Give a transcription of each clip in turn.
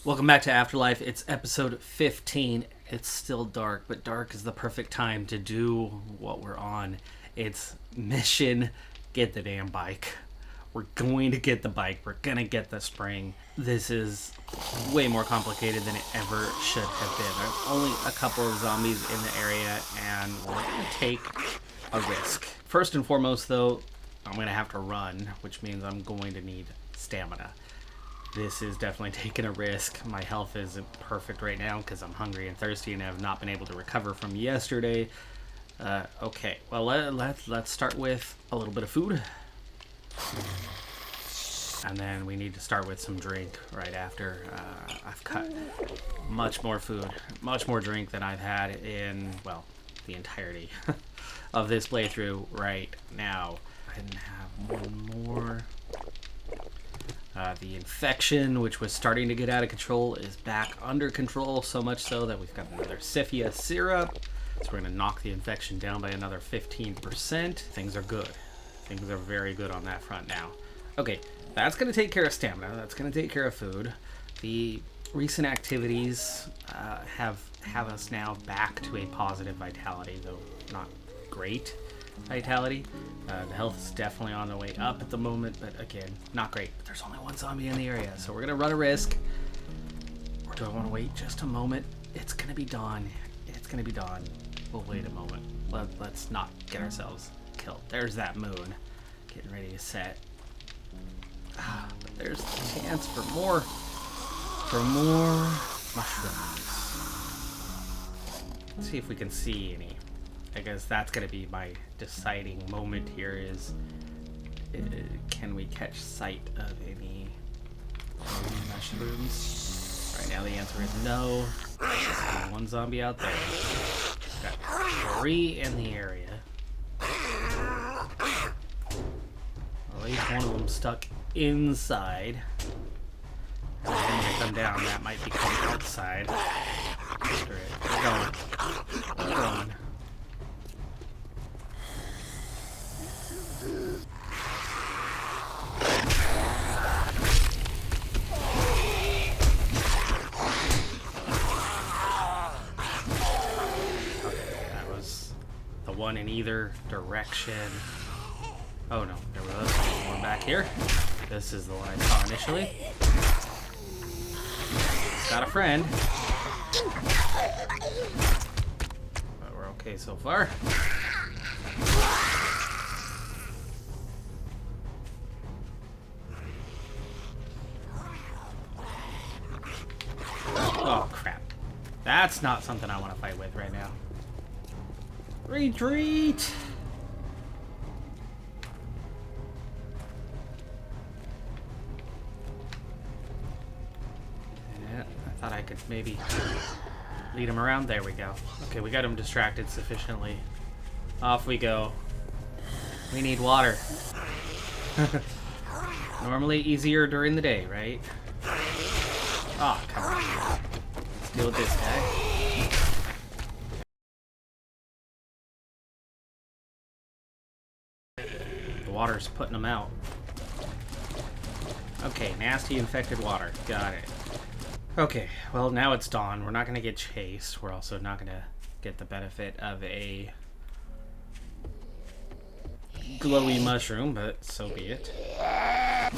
Welcome back to Afterlife. It's episode 15. It's still dark, but dark is the perfect time to do what we're on. It's mission get the damn bike. We're going to get the bike. We're going to get the spring. This is way more complicated than it ever should have been. There's only a couple of zombies in the area, and we're going to take a risk. First and foremost, though, I'm going to have to run, which means I'm going to need stamina. This is definitely taking a risk. My health isn't perfect right now because I'm hungry and thirsty and have not been able to recover from yesterday. Okay, well, let's start with a little bit of food. And then we need to start with some drink right after. I've cut much more food, much more drink than I've had in, well, the entirety of this playthrough right now. I didn't have one more. The infection, which was starting to get out of control, is back under control, so much so that we've got another Sifia syrup. So we're going to knock the infection down by another 15%. Things are good. Things are very good on that front now. Okay, that's going to take care of stamina. That's going to take care of food. The recent activities have us now back to a positive vitality, though not great vitality. The health is definitely on the way up at the moment, but again, not great. But there's only one zombie in the area, so we're gonna run a risk. Or do I want to wait just a moment? It's gonna be dawn. It's gonna be dawn. We'll wait a moment. Let's not get ourselves killed. There's that moon getting ready to set. But there's the chance for more mushrooms. Let's see if we can see any. I guess that's going to be my deciding moment here is, can we catch sight of any mushrooms? Right now the answer is no. There's only one zombie out there. Got 3 in the area. At least one of them stuck inside. And then when they come down, that might become outside. We're going. We're going. One in either direction. Oh no, there was one back here. This is the one I saw initially. Got a friend. But we're okay so far. Oh crap. That's not something I want to fight with right now. Retreat! Yeah, I thought I could maybe lead him around. There we go. Okay, we got him distracted sufficiently. Off we go. We need water. Normally easier during the day, right? Oh, come on. Let's deal with this guy. Water's putting them out. Okay, nasty infected water. Got it. Okay, well now it's dawn. We're not going to get chased. We're also not going to get the benefit of a glowy mushroom, but so be it. A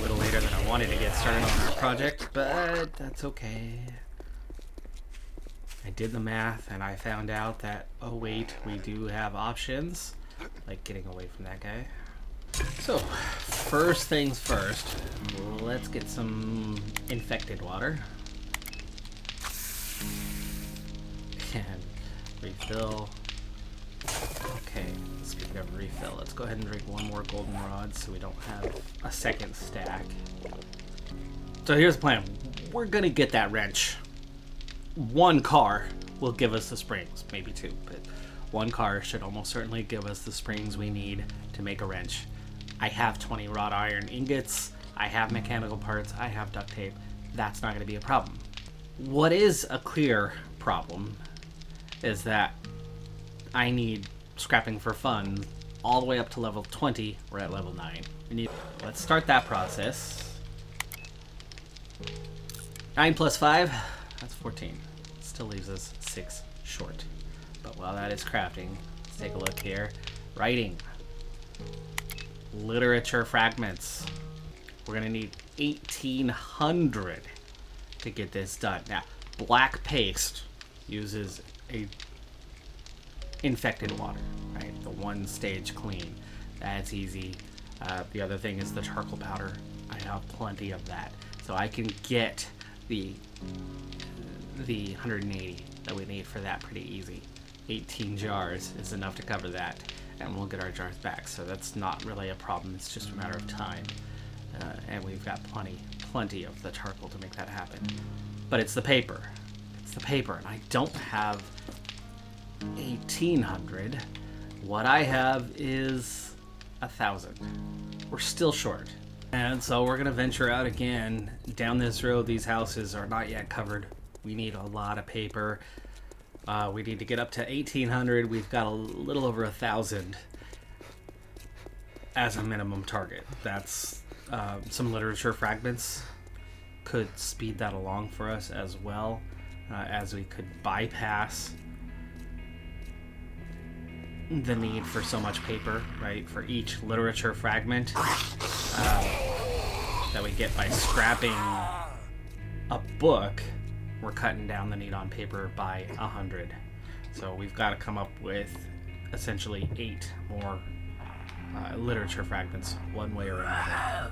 little later than I wanted to get started on our project, but that's okay. I did the math and I found out that, oh wait, we do have options, like getting away from that guy. So, first things first, let's get some infected water. And refill. Okay, speaking of refill, let's go ahead and drink one more goldenrod so we don't have a second stack. So here's the plan. We're gonna get that wrench. One car will give us the springs, maybe 2, but one car should almost certainly give us the springs we need to make a wrench. I have 20 wrought iron ingots, I have mechanical parts, I have duct tape. That's not going to be a problem. What is a clear problem is that I need scrapping for fun all the way up to level 20. We're at level 9. Let's start that process. 9 plus 5, that's 14. Still leaves us 6 short. But while that is crafting, let's take a look here. Writing. Literature fragments. We're going to need 1,800 to get this done. Now, black paste uses a infected water, right? The one stage clean. That's easy. The other thing is the charcoal powder. I have plenty of that. So I can get the 180 that we need for that pretty easy. 18 jars is enough to cover that, and we'll get our jars back. So that's not really a problem. It's just a matter of time. And we've got plenty of the charcoal to make that happen. But it's the paper. It's the paper, and I don't have 1,800. What I have is 1,000. We're still short. And so we're gonna venture out again down this road. These houses are not yet covered. We need a lot of paper. We need to get up to 1,800. We've got a little over 1,000 as a minimum target. That's some literature fragments could speed that along for us as well, as we could bypass the need for so much paper, right? For each literature fragment that we get by scrapping a book, we're cutting down the need on paper by 100. So we've got to come up with essentially 8 more literature fragments, one way or another.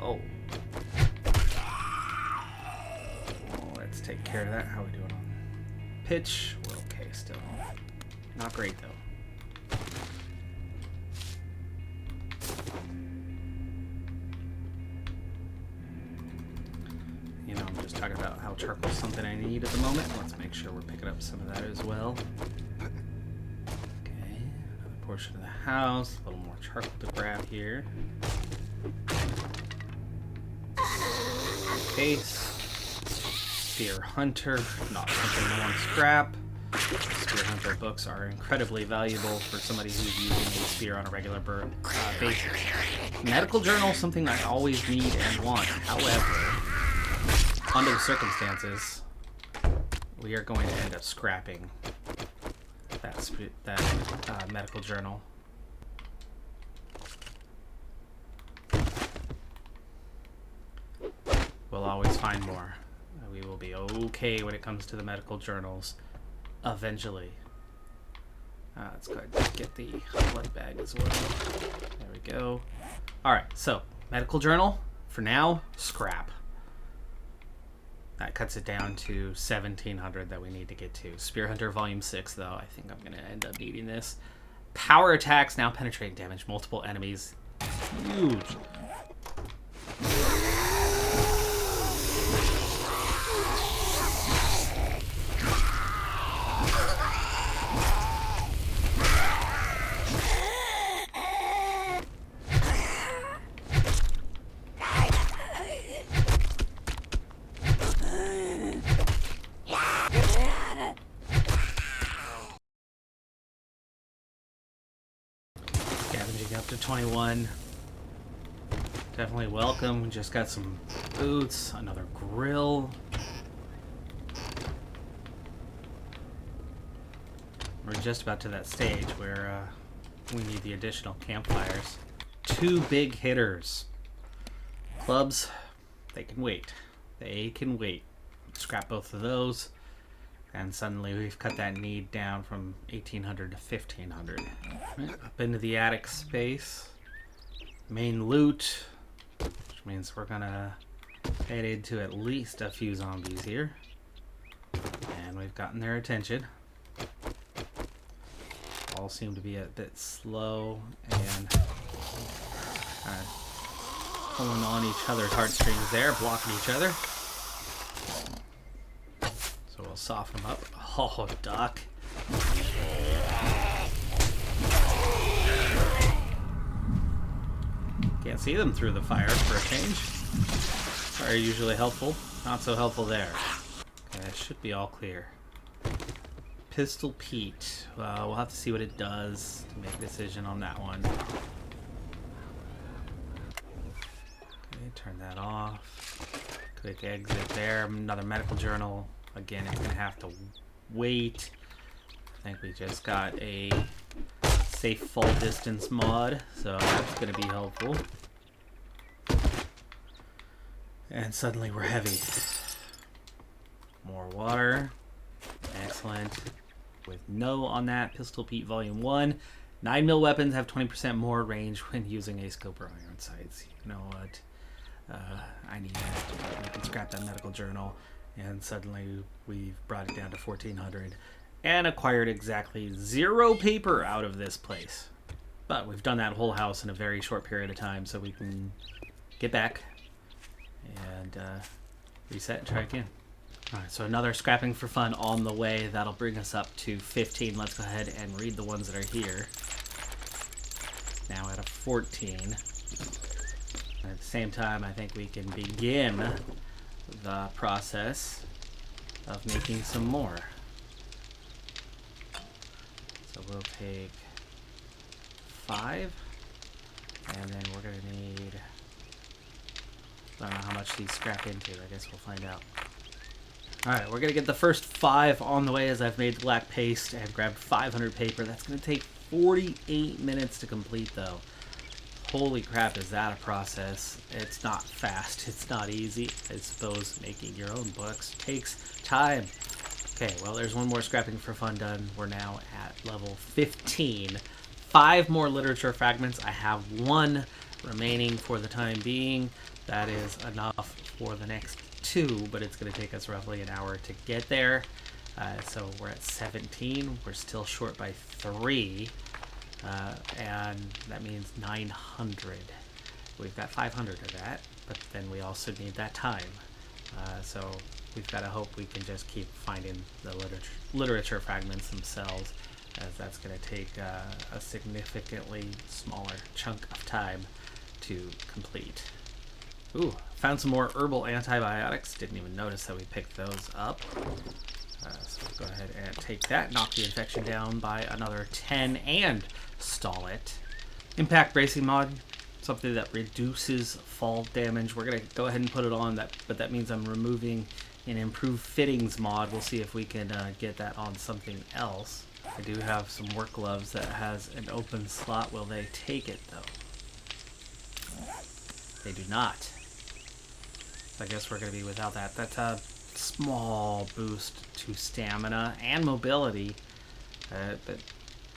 Oh. Let's take care of that. How are we doing on pitch? We're okay still. Not great though. You know, I'm just talking about how charcoal's something I need at the moment. Let's make sure we're picking up some of that as well. Okay, another portion of the house. A little more charcoal to grab here. Case. Spear Hunter, not something I want to scrap. Spear Hunter books are incredibly valuable for somebody who's using a spear on a regular basis. Medical journal, something I always need and want. However, under the circumstances, we are going to end up scrapping that medical journal. We'll always find more. We will be okay when it comes to the medical journals eventually. Let's go ahead and get the blood bag as well. There we go. Alright, so medical journal, for now, scrap. That cuts it down to 1,700 that we need to get to. Spear Hunter Volume 6, though, I think I'm going to end up needing this. Power attacks now penetrate and damage multiple enemies. Huge. Up to 21. Definitely welcome. We just got some boots, another grill. We're just about to that stage where we need the additional campfires. 2 big hitters. Clubs, they can wait. They can wait. Scrap both of those. And suddenly we've cut that need down from 1,800 to 1,500. Right, up into the attic space. Main loot, which means we're gonna head into at least a few zombies here. And we've gotten their attention. All seem to be a bit slow and pulling on each other's heartstrings there, blocking each other. So we'll soften them up. Oh, duck. Can't see them through the fire for a change. are usually helpful. Not so helpful there. Okay, that should be all clear. Pistol Pete. We'll have to see what it does to make a decision on that one. Okay, turn that off. Quick exit there. Another medical journal. Again, it's going to have to wait. I think we just got a safe fall distance mod, so that's going to be helpful. And suddenly we're heavy. More water. Excellent. With no on that, Pistol Pete Volume 1. 9mm weapons have 20% more range when using a scope or iron sights. You know what? I need that. We can scrap that medical journal. And suddenly we've brought it down to 1400 and acquired exactly 0 paper out of this place. But we've done that whole house in a very short period of time, so we can get back and reset and try again. Alright, so another scrapping for fun on the way. That'll bring us up to 15. Let's go ahead and read the ones that are here. Now at a 14. And at the same time, I think we can begin the process of making some more. So we'll take 5. And then we're going to need... I don't know how much these scrap into. I guess we'll find out. Alright, we're going to get the first 5 on the way as I've made the black paste and grabbed 500 paper. That's going to take 48 minutes to complete, though. Holy crap, is that a process. It's not fast. It's not easy. I suppose making your own books takes time. Okay, well, there's one more scrapping for fun done. We're now at level 15. 5 more literature fragments. I have 1 remaining for the time being. That is enough for the next 2, but it's going to take us roughly an hour to get there. So we're at 17. We're still short by 3. And that means 900. We've got 500 of that, but then we also need that time. So we've got to hope we can just keep finding the literature fragments themselves, as that's going to take a significantly smaller chunk of time to complete. Ooh, found some more herbal antibiotics. Didn't even notice that we picked those up. So we'll go ahead and take that, knock the infection down by another 10, and stall it. Impact bracing mod, something that reduces fall damage. We're going to go ahead and put it on, but that means I'm removing an improved fittings mod. We'll see if we can get that on something else. I do have some work gloves that has an open slot. Will they take it, though? They do not. I guess we're going to be without that. That's a small boost to stamina and mobility, but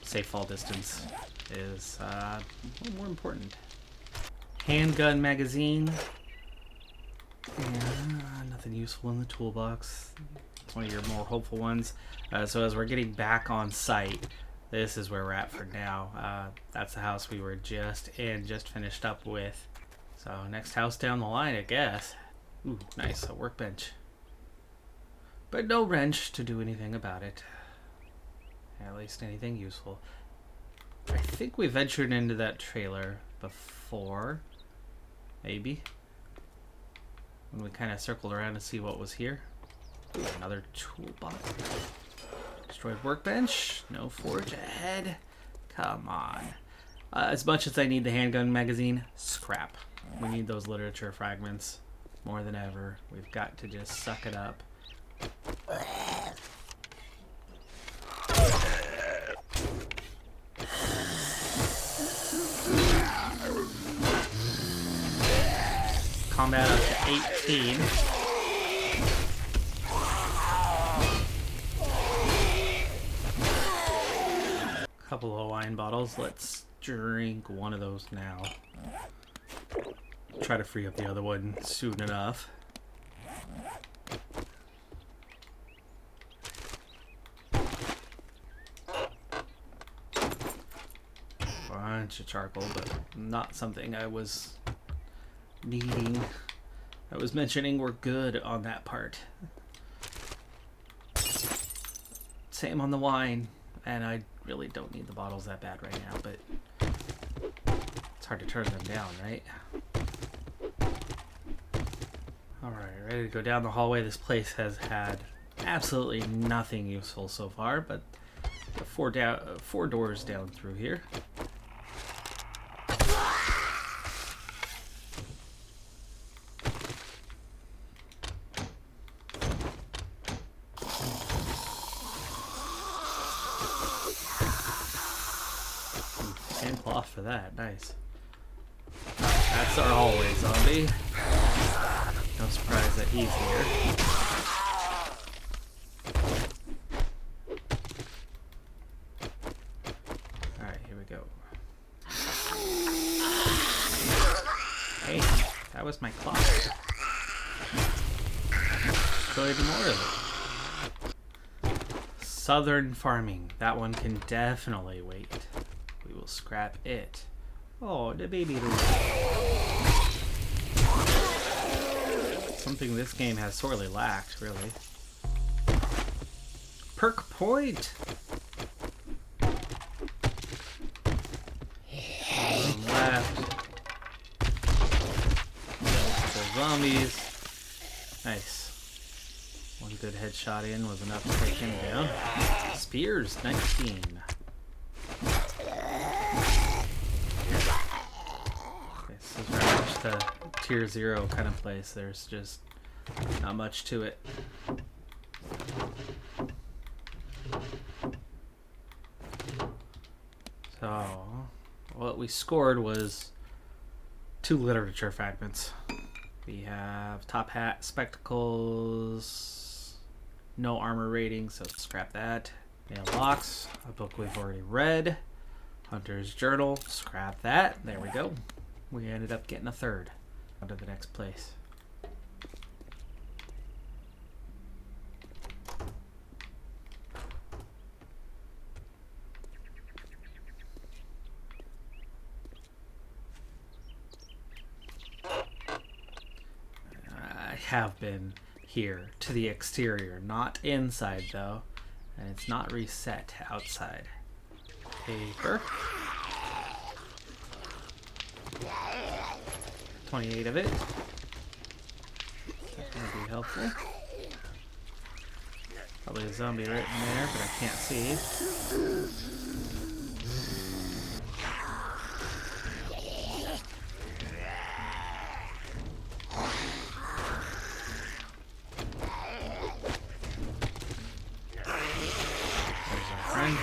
safe fall distance is a little more important. Handgun magazine. Yeah, nothing useful in the toolbox. It's one of your more hopeful ones. So as we're getting back on site, this is where we're at for now. That's the house we were just finished up with. So next house down the line, I guess. Ooh, nice, a workbench. But no wrench to do anything about it. At least anything useful. I think we ventured into that trailer before. Maybe. When we kind of circled around to see what was here. Ooh, another toolbox. Destroyed workbench. No forge ahead. Come on. As much as I need the handgun magazine, scrap. We need those literature fragments more than ever. We've got to just suck it up. Combat up to 18. Couple of wine bottles. Let's drink one of those now. Try to free up the other one soon enough. Bunch of charcoal, but not something I was needing. I was mentioning we're good on that part. Same on the wine, and I really don't need the bottles that bad right now, but it's hard to turn them down, right? Alright, ready to go down the hallway. This place has had absolutely nothing useful so far, but the four doors down through here. And cloth for that, nice. That's our hallway zombie. No surprise that he's here. Alright, here we go. Hey, that was my clock. Go even more of it. Southern farming. That one can definitely wait. We will scrap it. Oh, the baby room. Something this game has sorely lacked, really. Perk point! Left. Multiple zombies. Nice. One good headshot in was enough to take him down. Spears, 19. This is very much the tier 0 kind of place. There's just not much to it. So, what we scored was 2 literature fragments. We have top hat, spectacles, no armor rating, so scrap that. Mailbox, a book we've already read. Hunter's Journal, scrap that. There we go. We ended up getting a 3rd. On to the next place. I have been here to the exterior, not inside though, and it's not reset outside. Paper. 28 of it. That's gonna be helpful. Probably a zombie right in there, but I can't see. There's our friend.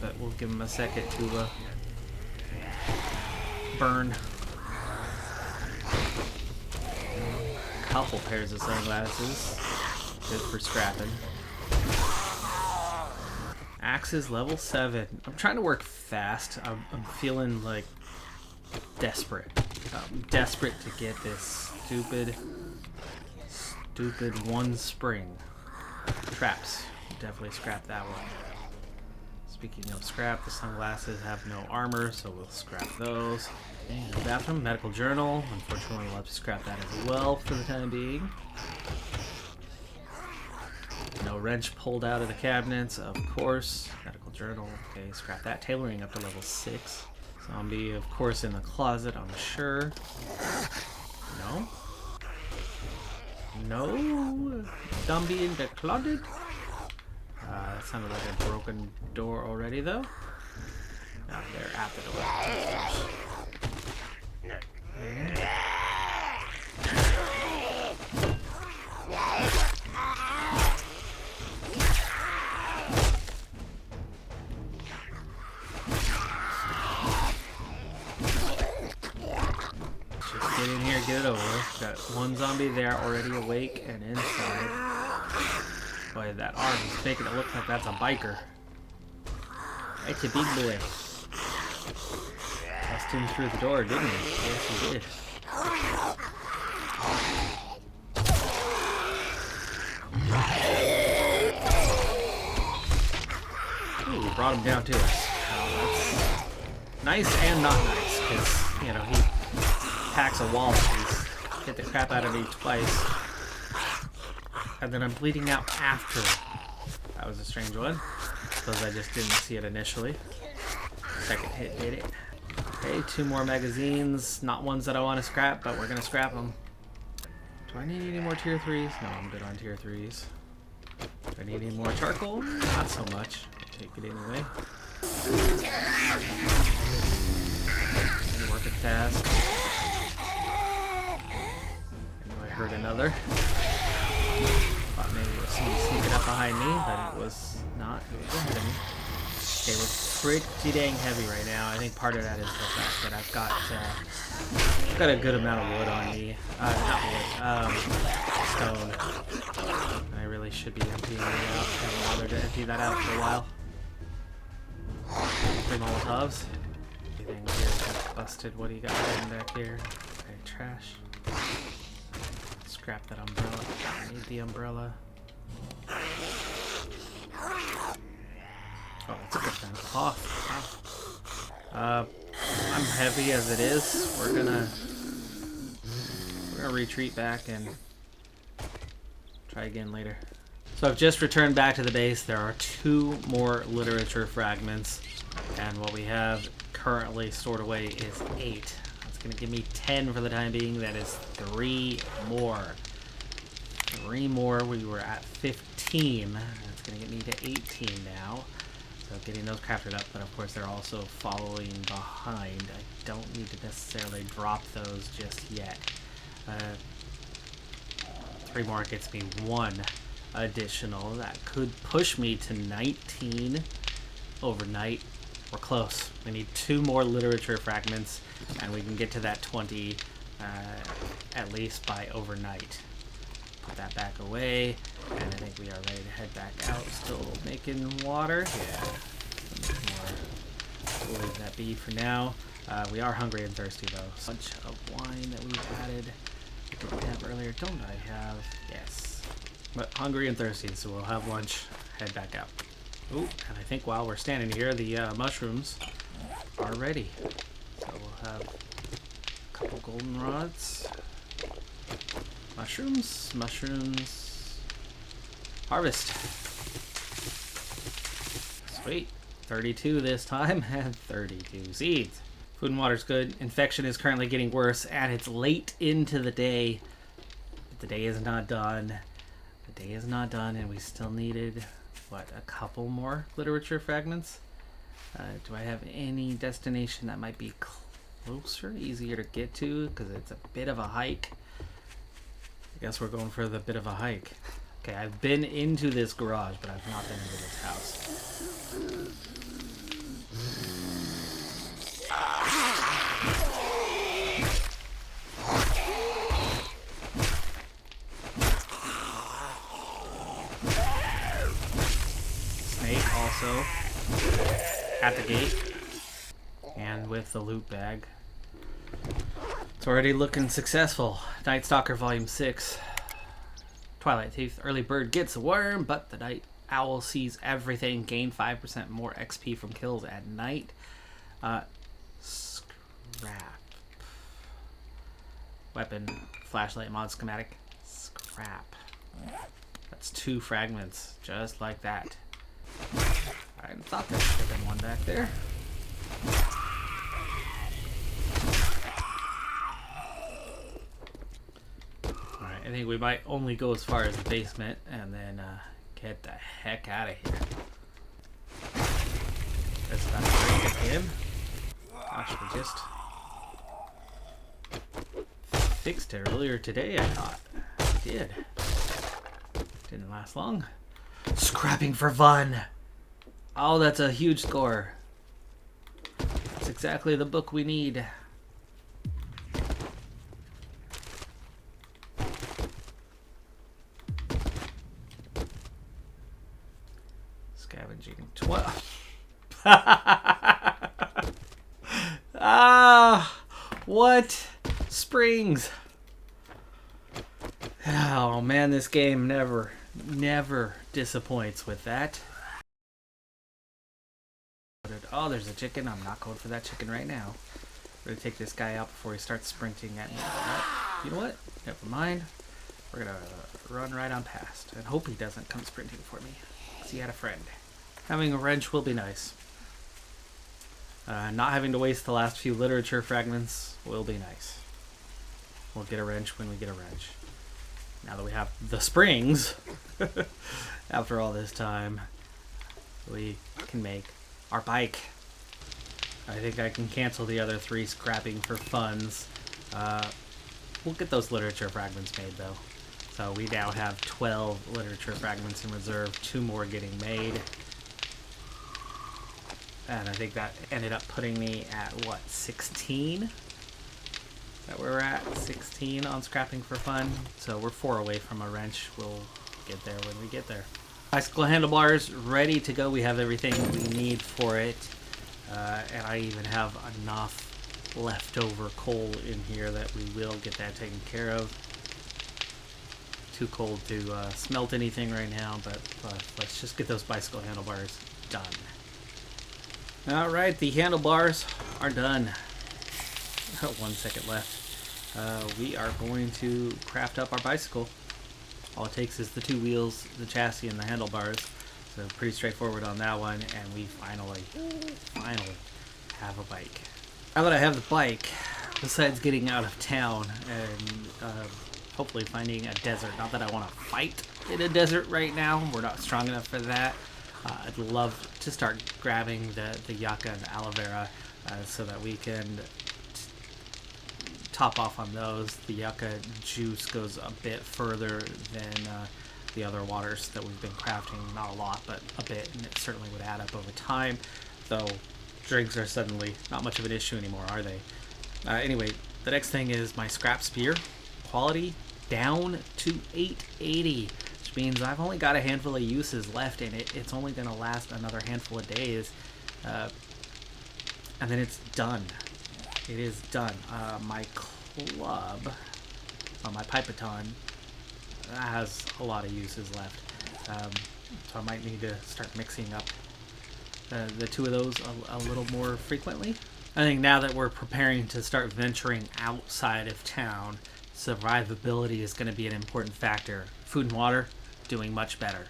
But we'll give him a second to burn. Couple pairs of sunglasses. Good for scrapping. Axe is level 7. I'm trying to work fast. I'm feeling like desperate. I'm desperate to get this stupid one spring. Traps. Definitely scrap that one. Speaking of scrap, the sunglasses have no armor, so we'll scrap those. And bathroom, medical journal. Unfortunately, we'll have to scrap that as well for the time being. No wrench pulled out of the cabinets, of course. Medical journal, okay, scrap that. Tailoring up to level 6. Zombie, of course, in the closet, I'm sure. No? No? Zombie in the closet? That sounded like a broken door already, though. No, they're at the door. Just get in here, get it over with. Got one zombie there already awake and inside. Boy, that arm is making it look like that's a biker. It's a big boy. Bust him through the door, didn't he? Yes, he did. Ooh, we brought him down to us. That's nice and not nice, because, you know, he packs a wall. He's hit the crap out of me twice. And then I'm bleeding out after. That was a strange one, because I just didn't see it initially. Second hit did it. Okay, 2 more magazines. Not ones that I want to scrap, but we're going to scrap them. Do I need any more tier 3s? No, I'm good on tier 3s. Do I need any more charcoal? Not so much. I'll take it anyway. Work a task. I heard another. Thought maybe it was somebody sneaking up behind me, but it was not. It was ahead of me. Okay, we're pretty dang heavy right now. I think part of that is the fact that I've got a good amount of wood on me. Not wood, stone. I really should be emptying it out. I haven't bothered to empty that out for a while. 3 Molotovs. Everything here is busted. What do you got in back here? Okay, trash. Scrap that umbrella. I need the umbrella. Oh, that's a good thing. Cloth. Wow. I'm heavy as it is. We're gonna retreat back and try again later. So I've just returned back to the base. There are 2 more literature fragments, and what we have currently stored away is 8. That's gonna give me 10 for the time being. That is 3 more. 3 more. We were at 15. That's gonna get me to 18 now. So getting those crafted up, but of course they're also following behind. I don't need to necessarily drop those just yet. 3 more gets me 1 additional. That could push me to 19 overnight. We're close. We need 2 more literature fragments, and we can get to that 20 at least by overnight. Put that back away, and I think we are ready to head back out. Still making water. Yeah. We'll leave that be for now. We are hungry and thirsty though. A bunch of wine that we've added. I didn't have earlier. Don't I have? Yes. But hungry and thirsty, so we'll have lunch, head back out. Ooh, and I think while we're standing here, the mushrooms are ready. So we'll have a couple goldenrods. Mushrooms. Harvest. Sweet. 32 this time, and 32 seeds. Food and water's good. Infection is currently getting worse, and it's late into the day. But the day is not done. The day is not done, and we still needed, what, a couple more literature fragments? Do I have any destination that might be closer, easier to get to? Because it's a bit of a hike. I guess we're going for the bit of a hike. Okay, I've been into this garage, but I've not been into this house. Snake also at the gate, and with the loot bag. It's already looking successful. Night Stalker Volume 6. Twilight Thief. Early bird gets a worm, but the night owl sees everything. Gain 5% more XP from kills at night. Scrap. Weapon. Flashlight mod schematic. Scrap. That's 2 fragments. Just like that. I thought there should have been one back there. I think we might only go as far as the basement and then get the heck out of here. That's about to break it again. Gosh, we just fixed it earlier today, I thought. We did. Didn't last long. Scrapping for fun! Oh, that's a huge score. That's exactly the book we need. Scavenging 12. What? Springs. Oh man, this game never disappoints with that. Oh, there's a chicken. I'm not going for that chicken right now. We're gonna take this guy out before he starts sprinting at me. You know what? Never mind. We're gonna run right on past and hope he doesn't come sprinting for me, because he had a friend. Having a wrench will be nice. Not having to waste the last few literature fragments will be nice. We'll get a wrench when we get a wrench. Now that we have the springs, after all this time, we can make our bike. I think I can cancel the other 3 scrapping for funds. We'll get those literature fragments made though. So we now have 12 literature fragments in reserve, 2 more getting made. And I think that ended up putting me at, what, 16? Is that where we're at? 16 on scrapping for fun. So we're 4 away from a wrench. We'll get there when we get there. Bicycle handlebars ready to go. We have everything we need for it. And I even have enough leftover coal in here that we will get that taken care of. Too cold to smelt anything right now, but let's just get those bicycle handlebars done. Alright, the handlebars are done. 1 second left. We are going to craft up our bicycle. All it takes is the 2 wheels, the chassis, and the handlebars. So pretty straightforward on that one, and we finally have a bike. Now that I have the bike, besides getting out of town and hopefully finding a desert, not that I want to fight in a desert right now, we're not strong enough for that. I'd love to start grabbing the yucca and aloe vera so that we can top off on those. The yucca juice goes a bit further than the other waters that we've been crafting. Not a lot, but a bit, and it certainly would add up over time. Though drinks are suddenly not much of an issue anymore, are they? Anyway, the next thing is my scrap spear. Quality down to 880. Which means I've only got a handful of uses left in it. It's only going to last another handful of days. And then it's done. It is done. My club, my pipeton, that has a lot of uses left. So I might need to start mixing up the 2 of those a little more frequently. I think now that we're preparing to start venturing outside of town, survivability is going to be an important factor. Food and water, doing much better.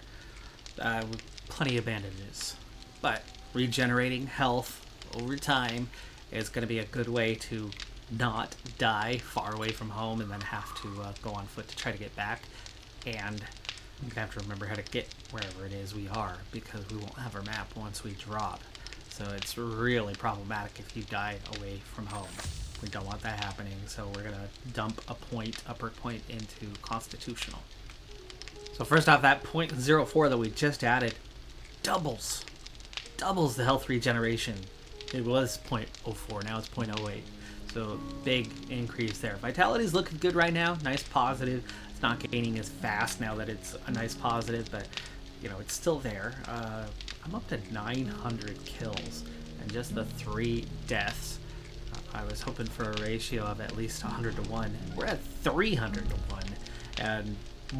With plenty of bandages. But regenerating health over time is going to be a good way to not die far away from home and then have to go on foot to try to get back. And I'm going to have to remember how to get wherever it is we are, because we won't have our map once we drop. So it's really problematic if you die away from home. We don't want that happening, so we're going to dump a upper point into Constitutional. So first off, that 0.04 that we just added doubles the health regeneration. It was 0.04, now it's 0.08. So big increase there. Vitality's looking good right now, nice positive. It's not gaining as fast now that it's a nice positive, but you know, it's still there. I'm up to 900 kills and just the 3 deaths. I was hoping for a ratio of at least 100 to 1. We're at 300 to 1, and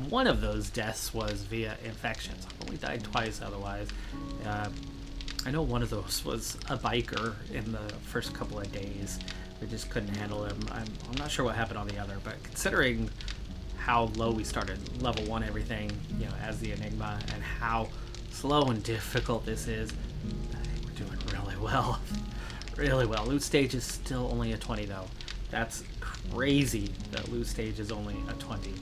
one of those deaths was via infections. I've only died twice otherwise. I know one of those was a biker in the first couple of days. We just couldn't handle him. I'm not sure what happened on the other, but considering how low we started, level 1 everything, you know, as the Enigma, and how slow and difficult this is, I think we're doing really well. Really well. Loot stage is still only a 20 though. That's crazy that loot stage is only a 20.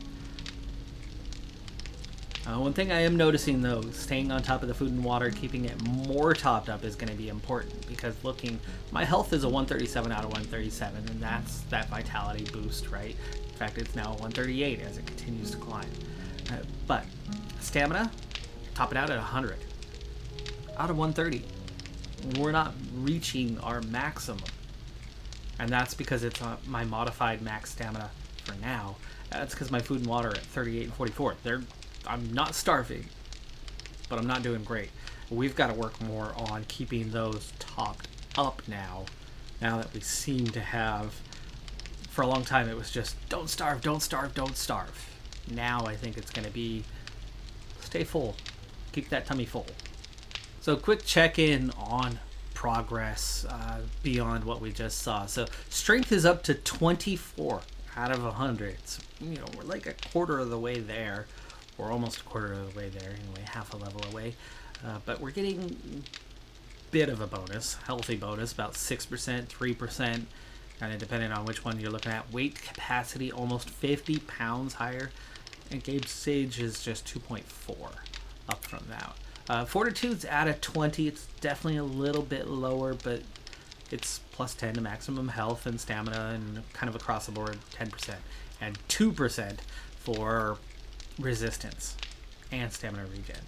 One thing I am noticing though, staying on top of the food and water, keeping it more topped up is going to be important, because my health is a 137 out of 137, and that's that vitality boost, right? In fact, it's now 138 as it continues to climb. But stamina, top it out at 100 out of 130. We're not reaching our maximum, and that's because it's my modified max stamina for now. That's because my food and water are at 38 and 44. I'm not starving, but I'm not doing great. We've got to work more on keeping those topped up now that we seem to have. For a long time it was just don't starve, don't starve, don't starve. Now I think it's going to be stay full, keep that tummy full. So quick check-in on progress beyond what we just saw. So strength is up to 24 out of 100. So, you know, we're like a quarter of the way there. We're almost a quarter of the way there, anyway, half a level away. But we're getting bit of a bonus, healthy bonus, about 6%, 3%, kind of depending on which one you're looking at. Weight capacity almost 50 pounds higher, and game stage is just 2.4 up from that. Fortitude's at a 20. It's definitely a little bit lower, but it's plus 10 to maximum health and stamina, and kind of across the board 10%, and 2% for resistance and stamina regen.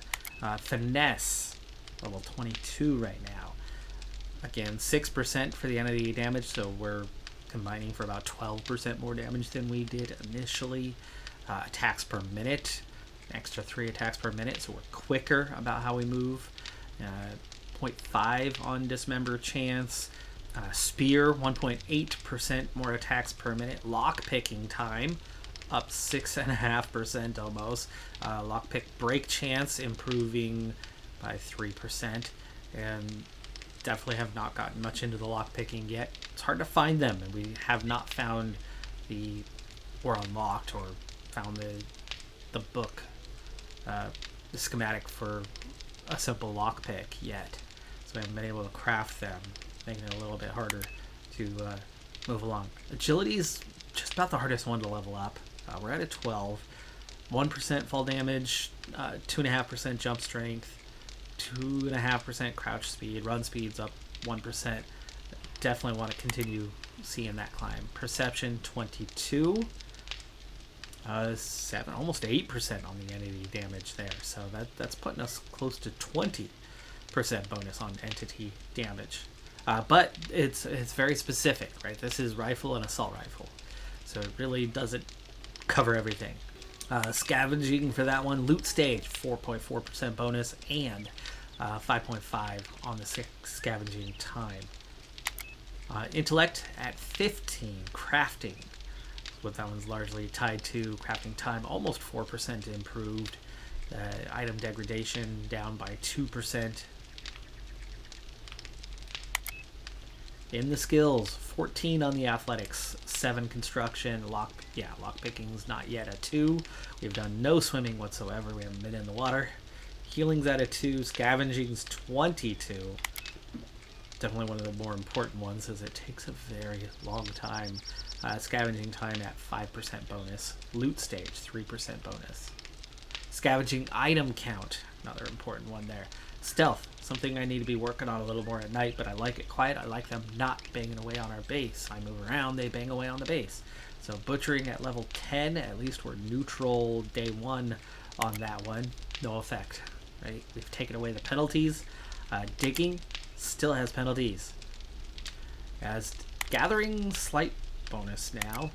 Finesse, level 22 right now. Again, 6% for the entity damage, so we're combining for about 12% more damage than we did initially. Attacks per minute, extra 3 attacks per minute, so we're quicker about how we move. 0.5 on dismember chance. Spear, 1.8% more attacks per minute. Lockpicking time, up 6.5% almost. Lockpick break chance improving by 3%, and definitely have not gotten much into the lockpicking yet. It's hard to find them, and we have not found or unlocked or found the book, the schematic for a simple lockpick yet. So we haven't been able to craft them, making it a little bit harder to move along. Agility is just about the hardest one to level up. We're at a 12. 1% fall damage, 2.5% jump strength, 2.5% crouch speed. Run speed's up 1%. Definitely want to continue seeing that climb. Perception, 22. 7, almost 8% on the entity damage there. So that's putting us close to 20% bonus on entity damage. But it's very specific, right? This is rifle and assault rifle, so it really doesn't cover everything. Scavenging for that one. Loot stage, 4.4% bonus, and 5.5 on the scavenging time. Intellect at 15. Crafting, what that one's largely tied to. Crafting time, almost 4% improved. Item degradation down by 2%. In the skills, 14 on the athletics, 7 construction, lockpicking's not yet a 2. We've done no swimming whatsoever. We haven't been in the water. Healing's at a 2. Scavenging's 22. Definitely one of the more important ones, as it takes a very long time. Scavenging time at 5% bonus. Loot stage, 3% bonus. Scavenging item count, another important one there. Stealth, something I need to be working on a little more at night, but I like it quiet. I like them not banging away on our base. I move around, they bang away on the base. So butchering at level 10, at least we're neutral day 1 on that one. No effect, right? We've taken away the penalties. Digging still has penalties. As gathering, slight bonus now.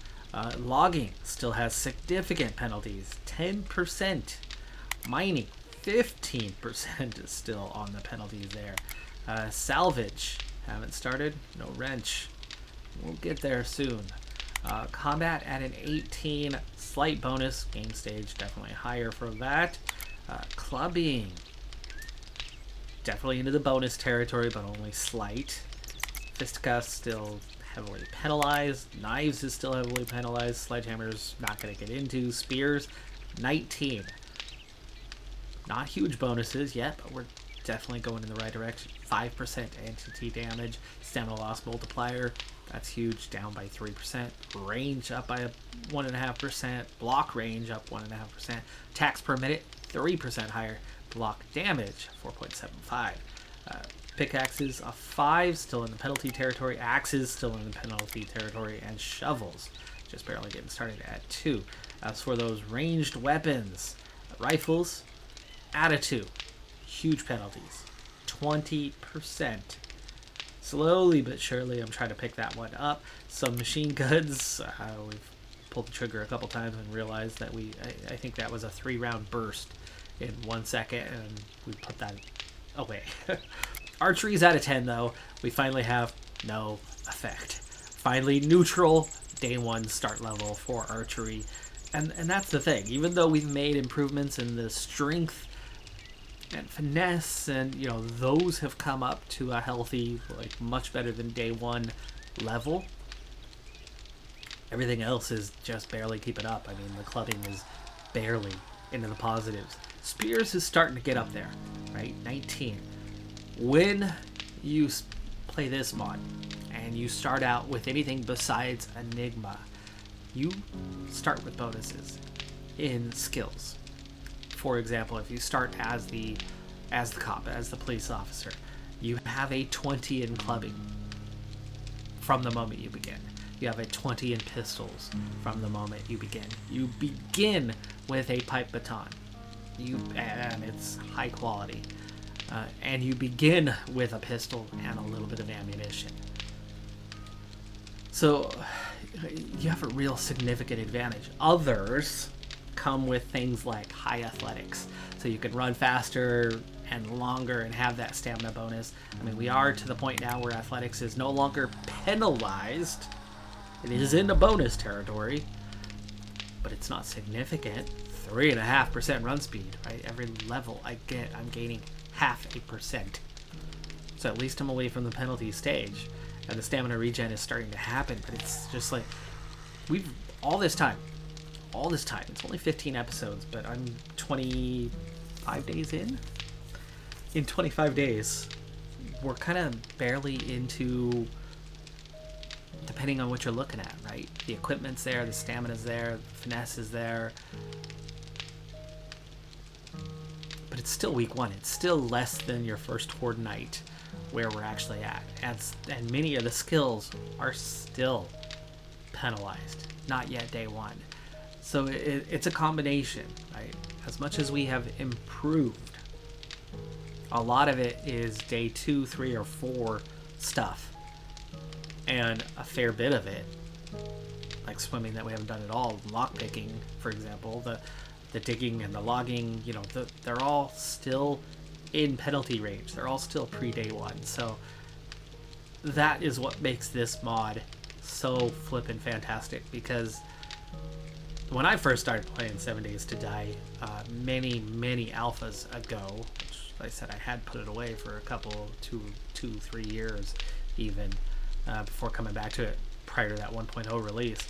Logging still has significant penalties. 10%. Mining, 15% is still on the penalties there. Salvage, haven't started. No wrench. We'll get there soon. Combat at an 18. Slight bonus. Game stage definitely higher for that. Clubbing, definitely into the bonus territory, but only slight. Fisticuffs still heavily penalized. Knives is still heavily penalized. Sledgehammer's not going to get into. Spears, 19. Not huge bonuses yet, but we're definitely going in the right direction. 5% entity damage. Stamina loss multiplier, that's huge, down by 3%. Range up by 1.5%. Block range up 1.5%. Attacks per minute, 3% higher. Block damage, 4.75. Pickaxes, a 5, still in the penalty territory. Axes, still in the penalty territory. And shovels, just barely getting started at 2. As for those ranged weapons, rifles, at a 2. Huge penalties. 20%. Slowly but surely, I'm trying to pick that one up. Some machine guns, we've pulled the trigger a couple times and realized that I think that was a 3-round burst in 1 second, and we put that away. Archery's out of 10, though. We finally have no effect. Finally, neutral day 1 start level for archery. And that's the thing. Even though we've made improvements in the strength and finesse, and those have come up to a healthy, much better than day 1 level, everything else is just barely keeping up. I mean, the clubbing is barely into the positives. Spears is starting to get up there, right? 19. When you play this mod and you start out with anything besides Enigma, you start with bonuses in skills. For example, if you start as the cop, as the police officer, you have a 20 in clubbing from the moment you begin. You have a 20 in pistols from the moment you begin. You begin with a pipe baton, and it's high quality. And you begin with a pistol and a little bit of ammunition. So you have a real significant advantage. Others come with things like high athletics, so you can run faster and longer and have that stamina bonus. I mean, we are to the point now where athletics is no longer penalized. It is in the bonus territory, but it's not significant. 3.5% run speed, right? Every level I get, I'm gaining 0.5%. So at least I'm away from the penalty stage, and the stamina regen is starting to happen. But it's just like, we've all this time. It's only 15 episodes, but I'm 25 days in. In 25 days, we're kind of barely into, depending on what you're looking at, right? The equipment's there, the stamina's there, the finesse is there. But it's still week 1. It's still less than your first Horde night where we're actually at. And many of the skills are still penalized. Not yet day 1. So it's a combination, right? As much as we have improved, a lot of it is day 2, 3, or 4 stuff. And a fair bit of it, like swimming that we haven't done at all, lockpicking, for example, the digging and the logging, they're all still in penalty range. They're all still pre-day 1. So that is what makes this mod so flippin' fantastic, because when I first started playing 7 Days to Die, many alphas ago, which like I said, I had put it away for a couple, 3 years even, before coming back to it prior to that 1.0 release,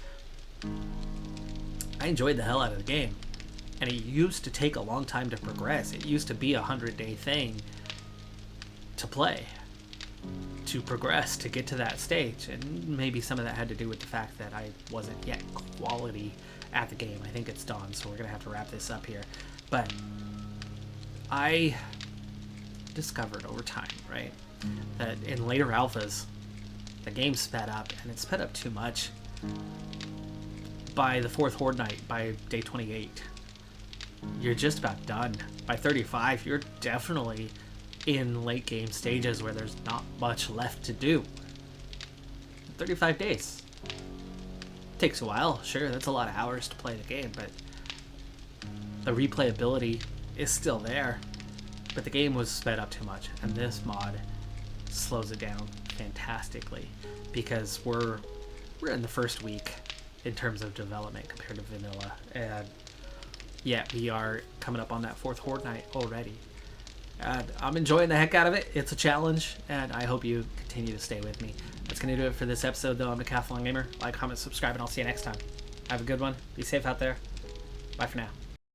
I enjoyed the hell out of the game. And it used to take a long time to progress. It used to be a 100-day thing to play, to progress, to get to that stage. And maybe some of that had to do with the fact that I wasn't yet quality at the game. I think it's dawn, so we're going to have to wrap this up here. But I discovered over time, right, that in later alphas, the game sped up, and it sped up too much. By the 4th Horde night, by day 28, you're just about done. By 35, you're definitely in late game stages where there's not much left to do. 35 days. Takes a while, sure, that's a lot of hours to play the game, but the replayability is still there. But the game was sped up too much, and this mod slows it down fantastically, because we're in the first week in terms of development compared to vanilla, and yet we are coming up on that 4th Horde night already. And I'm enjoying the heck out of it. It's a challenge, and I hope you continue to stay with me. That's going to do it for this episode, though. I'm Decathlon Gamer. Like, comment, subscribe, and I'll see you next time. Have a good one. Be safe out there. Bye for now.